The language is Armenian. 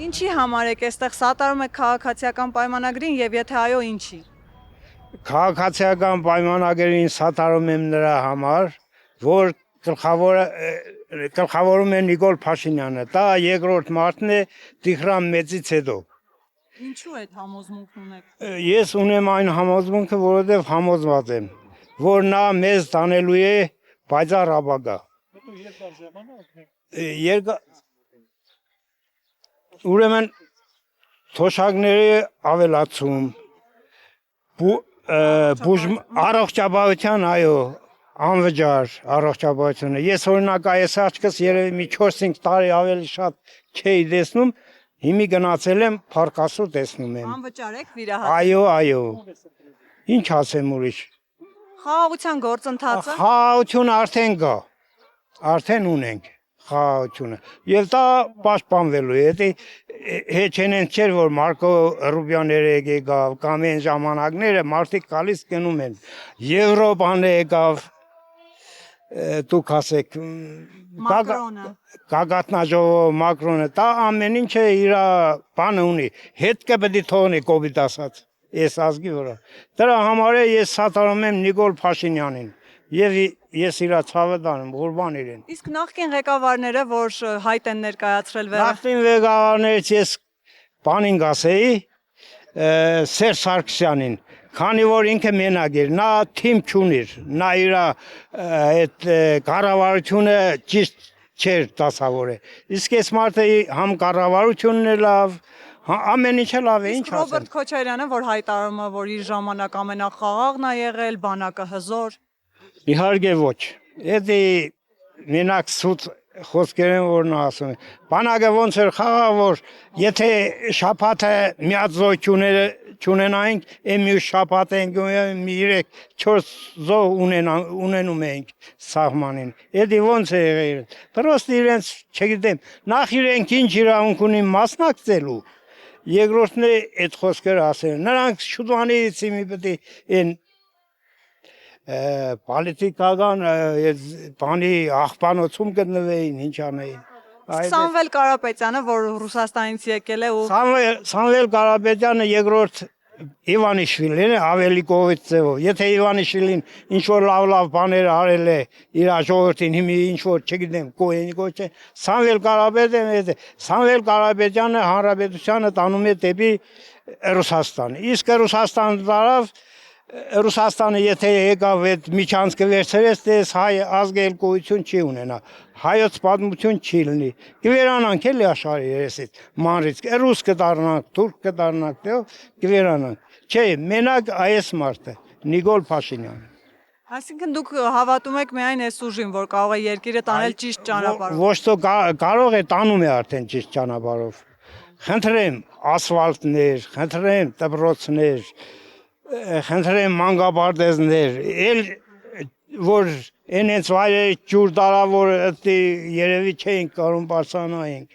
Ինչի համար եք այստեղ սատարում եք քաղաքացիական պայմանագրին եւ եթե այո, ինչի։ Քաղաքացիական պայմանագրին սատարում եմ նրա համար, որ գլխավորում է Նիկոլ Փաշինյանը, դա երկրորդ մարդն է Տիգրան Մեծից հետո։ Ինչու այդ համոզմունքն ունեք։ Ես ունեմ այն համոզմունքը, որովհետև համոզված եմ, որ նա մեզ տանելու է պայծառ ապագա։ Ուրեմն թոշակների ավելացում, առողջապահության, այո, անվճար առողջապահությունը։ Ես օրինակ այս աչքս երևի մի 4-5 տարի ավելի շատ չէի տեսնում, հիմի գնացել եմ փառք Աստծո տեսնում եմ։ Անվճար եք վիրահատել։ Այո։ Ինչ ասեմ ուրիշ։ Խաղաղության գործընթացը։ Խաղաղությունը արդեն կա։ Արդեն ունենք խաղաղությունը։ Եվ դա պաշտպանվելու է։ Դա հեչենեն չէր, որ Մարկո Ռուբյանները եկավ, կամ այն ժամանակները մարդիկ գալիս գնում են։ Եվրոպան եկավ, դուք ասեք, Մակրոնը։ Գագաթնաժողով, Մակրոնը, դա ամեն ինչը իր բանը ունի։ Հետ կպետք է թողնի կոպիտ ասած, այս ազգի վրա։ Դրա համար է ես սատարում եմ Նիկոլ Փաշինյանին։ Եվ ես իր ցավը տանում, ղուրբան իրեն։ Իսկ նախկին ղեկավարները, որ հայտ են ներկայացրել վերը։ Նախկին ղեկավարներից ես բանին ասեի Սերժ Սարգսյանին, քանի որ ինքը մենակ էր, նա թիմ չուներ, նա իր այդ կառավարությունը ճիշտ չէր դասավորել։ Իսկ այս մարդը համ կառավարությունն է լավ, ամեն ինչը լավ է, ինչ ասեմ։ Ռոբերտ Քոչարյանը, որ հայտարարում է, որ իր ժամանակ ամենախաղաղն է եղել, բանակը հզոր։ Իհարկե ոչ։ Դա մենակ սուտ խոսքեր են, որ նա ասում է։ Բանակը ոնց էր խաղաղ, որ եթե շաբաթը միածոյ չունենայինք, մյուս շաբաթը մի 3-4 զոհ ունենում էինք սահմանին։ Դա ոնց է եղել։ Պրոստ իրենց, չգիտեմ, նախ իրենք ինչ իրավունք ունին մասնակցելու, երկրորդն է այդ խոսքերը ասել։ Նրանք շուտվանից մի պետք է պոլիտիկական բանի աղբանոցում գտնվեին, ինչ անեին։ Սամվել Կարապետյանը, որ Ռուսաստանից եկել է ու Սամվել Կարապետյանը երկրորդ Իվանիշվիլին ավելի կողից ձևով։ Եթե Իվանիշվիլին ինչ որ լավ բաներ արել է իր ժողովրդին, հիմա ինչ որ չգիտեմ, կոյենի կոչ է, Սամվել Կարապետյանը հանրապետությանը տանում է դեպի Ռուսաստան։ Իսկ Ռուսաստան տարավ Ռուսաստանը եթե եկավ այդ միջանցքը վերցրեց, դες հայ ազգը գոյություն չի ունենա, հայոց պատմություն չի լինի։ Կվերանանք էլի աշխարհի երեսից, մանրից, ռուս կդառնանք, թուրք կդառնանք, կվերանանք։ Չէ, մենակ այս մարդը, Նիկոլ Փաշինյանը։ Այսինքն դուք հավատում եք միայն այս ուժին, որ կարող է երկիրը տանել ճիշտ ճանապարհով։ Ոչ թե կարող է, տանում է արդեն ճիշտ ճանապարհով։ Խնդրեմ ասֆալտներ, խնդրեմ դպրոցներ, խնդրեմ մանկապարտեզներ, որ այնց վայրերի ջուր տարա, որ երևի չէինք կարող բարձրանայինք։